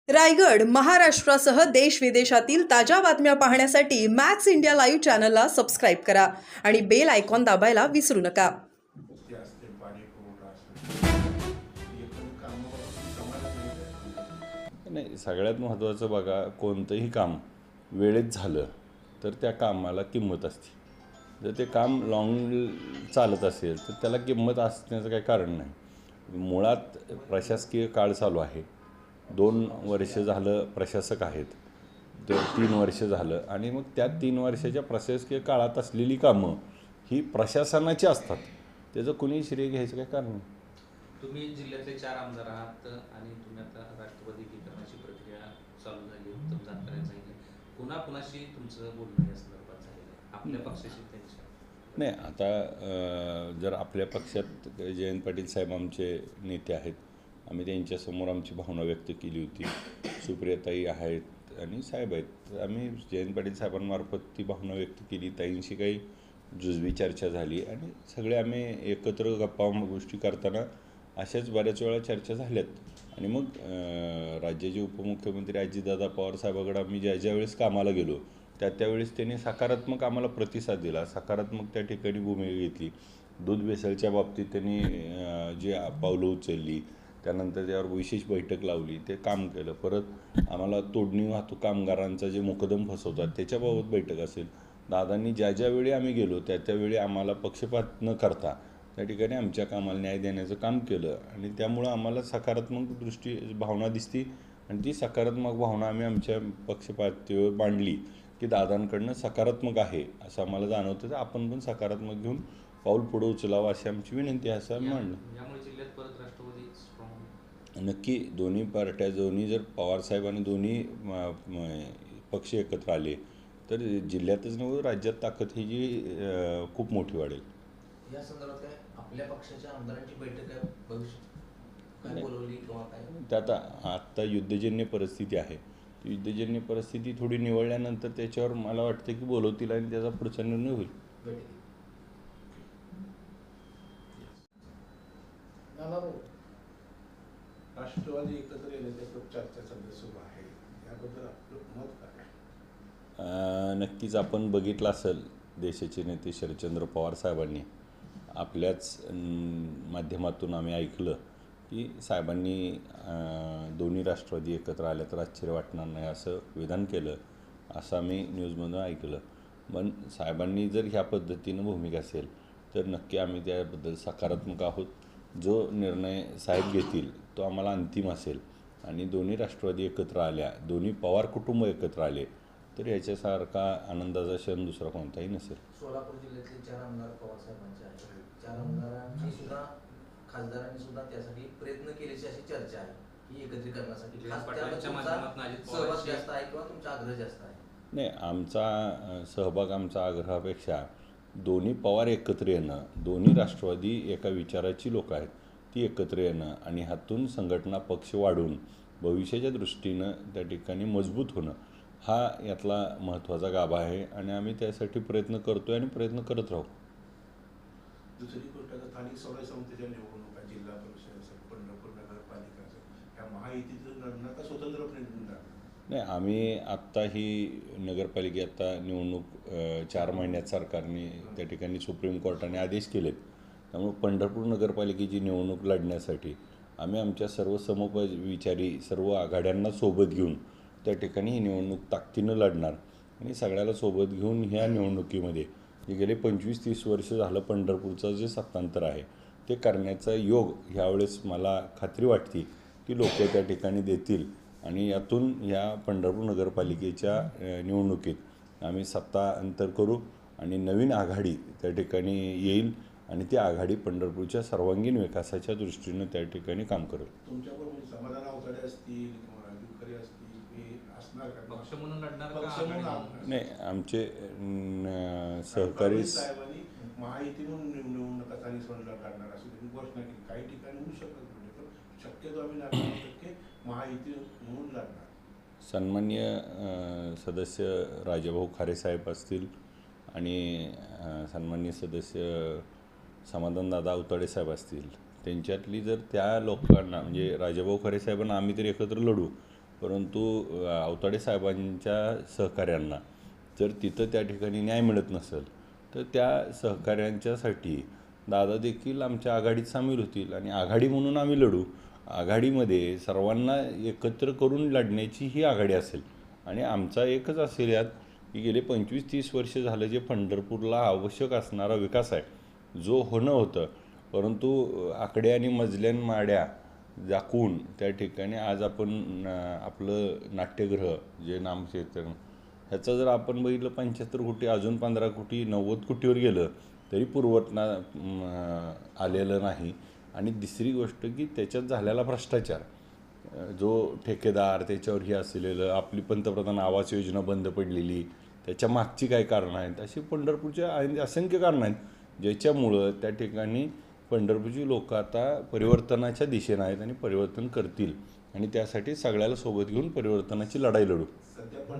रायगड महाराष्ट्रासह देश विदेशातील ताज्या बातम्या पाहण्यासाठी मॅक्स इंडिया लाईव्ह चॅनलला सबस्क्राईब करा आणि बेल आयकॉन दाबायला विसरू नका. ते असते पाणी पुरवठा असतो एकूण कामापासून समाजात नाही, सगळ्यात महत्त्वाचं बघा, कोणतंही काम वेळेत झालं तर त्या कामाला किंमत असते. जर ते काम लॉंग चालत असेल तर त्याला किंमत असण्याचं काही कारण नाही. मुळात प्रशासकीय काळ चालू आहे. 2 वर्ष झालं प्रशासक आहेत, तर 3 वर्ष झालं, आणि मग त्या 3 वर्षाच्या प्रशासकीय काळात असलेली कामं ही प्रशासनाची असतात. त्याचं कुणी श्रेय घ्यायचं काही कारण नाही. तुम्ही जिल्ह्यातले 4 आमदार आहात आणि तुम्ही आता राष्ट्रवादीकरणाची प्रक्रिया चालू झाली, उत्तम जानकरांनी सांगितलं. पुन्हा कुणाशी तुमचं बोलणं या संदर्भात झालेलं आहे, आपल्या पक्षाशी त्यांच्या? नाही, आता जर आपल्या पक्षात जयंत पाटील साहेब आमचे नेते आहेत, आम्ही त्यांच्यासमोर आमची भावना व्यक्त केली होती. सुप्रियाताई आहेत आणि साहेब आहेत, आम्ही जयंत पाटील साहेबांमार्फत ती भावना व्यक्त केली. ताईंशी काही जुजवी चर्चा झाली आणि सगळे आम्ही एकत्र गप्पा गोष्टी करताना अशाच बऱ्याच वेळा चर्चा झाल्यात. आणि मग राज्याचे उपमुख्यमंत्री अजितदादा पवार साहेबाकडे आम्ही ज्या वेळेस कामाला गेलो त्यावेळेस त्यांनी सकारात्मक आम्हाला प्रतिसाद दिला, सकारात्मक त्या ठिकाणी भूमिका घेतली. दूध भेसळच्या बाबतीत त्यांनी जी पावलं उचलली, त्यानंतर त्यावर विशेष बैठक लावली, ते काम केलं. परत आम्हाला तोडणी वाहतूक कामगारांचा जे मुकदम फसवतात त्याच्याबाबत बैठक असेल. दादांनी ज्या वेळी आम्ही गेलो त्यावेळी आम्हाला पक्षपात न करता त्या ठिकाणी आमच्या कामाला न्याय देण्याचं काम केलं आणि त्यामुळं आम्हाला सकारात्मक भावना दिसती. आणि ती सकारात्मक भावना आम्ही आमच्या पक्षपातीवर मांडली की दादांकडनं सकारात्मक आहे असं आम्हाला जाणवतं, तर आपण पण सकारात्मक घेऊन पाऊल पुढं उचलावं अशी आमची विनंती आहे, असं आम्ही मांडलं. यामुळे जिल्ह्यात परत राष्ट्रवादी स्ट्रॉंग नक्की दोन्ही पार्ट्या, जर पवारसाहेब आणि दोन्ही पक्ष एकत्र आले तर जिल्ह्यातच नव्हे राज्यात ताकद ही जी खूप मोठी वाढेल. या संदर्भात काय आपल्या पक्षाच्या आमदारांची बैठक आहे भविष्यात काय बोलवली किंवा काय? त्यात आत्ता युद्धजन्य परिस्थिती आहे. युद्धजन्य परिस्थिती थोडी निवळल्यानंतर त्याच्यावर मला वाटतं की बोलवतील आणि त्याचा पुढचा निर्णय होईल. बैठकीत राष्ट्रवादी एकत्र येण्याच्या खूप चर्चा सध्या सुरू आहे, याबद्दल आपलं मत काय? नक्कीच आपण बघितलं असेल, देशाचे नेते शरदचंद्र पवार साहेबांनी आपल्याच माध्यमातून आम्ही ऐकलं की साहेबांनी दोन्ही राष्ट्रवादी एकत्र आल्या तर आश्चर्य वाटणार नाही असं विधान केलं, असं आम्ही न्यूजमधून ऐकलं. पण साहेबांनी जर ह्या पद्धतीनं भूमिका असेल तर नक्की आम्ही त्याबद्दल सकारात्मक आहोत. जो निर्णय साहेब घेतील तो आम्हाला अंतिम असेल आणि दोन्ही राष्ट्रवादी एकत्र आल्या, दोन्ही पवार कुटुंब एकत्र आले तर याच्यासारखा आनंदाचा क्षण दुसरा कोणताही नसेल. सोलापूर जिल्ह्यातले 4 आमदार पवार साहेबांचे आहेत. 4 आमदारांची सुद्धा खासदारांनी सुद्धा त्यासाठी प्रयत्न केल्याची अशी चर्चा आहे की एकत्रीकरणासाठी पाटलांच्या माध्यमातून अजित सहभाग पवारांची जास्त आहे किंवा तुमचा आग्रह जास्त आहे? नाही, आमचा सहभाग, आमचा आग्रहापेक्षा दोन्ही पवार एकत्र येणं, दोन्ही राष्ट्रवादी एका विचाराची लोक आहेत ती एकत्र येणं आणि हातून संघटना पक्ष वाढून भविष्याच्या दृष्टीनं त्या ठिकाणी मजबूत होणं हा यातला महत्त्वाचा गाभा आहे आणि आम्ही त्यासाठी प्रयत्न करतो आणि प्रयत्न करत राहू. दुसरी गोष्ट आता स्थानिक स्वराज्य संस्थेच्या निवडणुका, जिल्हा परिषद असेल, पंढरपूर नगरपालिका असेल, ह्या महायुतीचं लढणं का स्वतंत्रपणे लढणार? नाही, आम्ही आत्ता ही नगरपालिका आता निवडणूक 4 महिन्यात सरकारने त्या ठिकाणी सुप्रीम कोर्टाने आदेश केलेत. त्यामुळे पंढरपूर नगरपालिकेची निवडणूक लढण्यासाठी आम्ही आमच्या सर्व समविचारी सर्व आघाड्यांना सोबत घेऊन त्या ठिकाणी ही निवडणूक ताकदीनं लढणार आणि सगळ्याला सोबत घेऊन ह्या निवडणुकीमध्ये जे गेले 25-30 वर्ष झालं पंढरपूरचं जे सत्तांतर आहे ते करण्याचा योग ह्यावेळेस मला खात्री वाटते की लोक त्या ठिकाणी देतील आणि यातून ह्या पंढरपूर नगरपालिकेच्या निवडणुकीत आम्ही सत्ता अंतर करू आणि नवीन आघाडी त्या ठिकाणी येईल आणि ती आघाडी पंढरपूरच्या सर्वांगीण विकासाच्या दृष्टीनं त्या ठिकाणी काम करेल. तुमच्यावर म्हणजे समाधान अवतडे असतील किंवा राजू खरे असतील, हे असणार का? पक्ष म्हणून लढणार का पक्ष म्हणून आघाडी? नाही, आमचे सहकारी साहेबांनी महायुती म्हणून निवडणुका स्थानिक स्वराज्य काढणार अशी त्यांनी घोषणा केली. काही ठिकाणी होऊ शकत म्हणजे, पण शक्यतो आम्ही 99% महायुती म्हणून लढणार. सन्माननीय सदस्य राजाभाऊ खारेसाहेब असतील आणि सन्माननीय सदस्य समाधानदादा अवतडे साहेब असतील, त्यांच्यातली जर त्या लोकांना म्हणजे राजाभाऊ खरे साहेबांना आम्ही तरी एकत्र लढू परंतु आवताडे साहेबांच्या सहकाऱ्यांना जर तिथं त्या ठिकाणी न्याय मिळत नसेल तर त्या सहकाऱ्यांच्यासाठी दादा देखील आमच्या आघाडीत सामील होतील आणि आघाडी म्हणून आम्ही लढू. आघाडीमध्ये सर्वांना एकत्र करून लढण्याची ही आघाडी असेल आणि आमचा एकच असेल यात की गेले 25-30 वर्ष झालं जे पंढरपूरला आवश्यक असणारा विकास आहे जो होणं होतं, परंतु आकडे आणि मजल्यान माड्या दाखवून त्या ठिकाणी आज आपण आपलं नाट्यगृह जे नामक्षेत्र ह्याचं जर आपण बघितलं 75 कोटी अजून 15 कोटी 90 कोटीवर गेलं तरी पुरवठा आलेलं नाही. आणि दुसरी गोष्ट की त्याच्यात झालेला भ्रष्टाचार जो ठेकेदार त्याच्यावर हे असलेलं आपली पंतप्रधान आवास योजना बंद पडलेली त्याच्या मागची काय कारणं आहेत अशी पंढरपूरच्या असंख्य कारणं आहेत ज्याच्यामुळं त्या ठिकाणी पंढरपूरची लोक आता परिवर्तनाच्या दिशेनं आहेत आणि परिवर्तन करतील आणि त्यासाठी सगळ्याला सोबत घेऊन परिवर्तनाची लढाई लढू. सध्या पण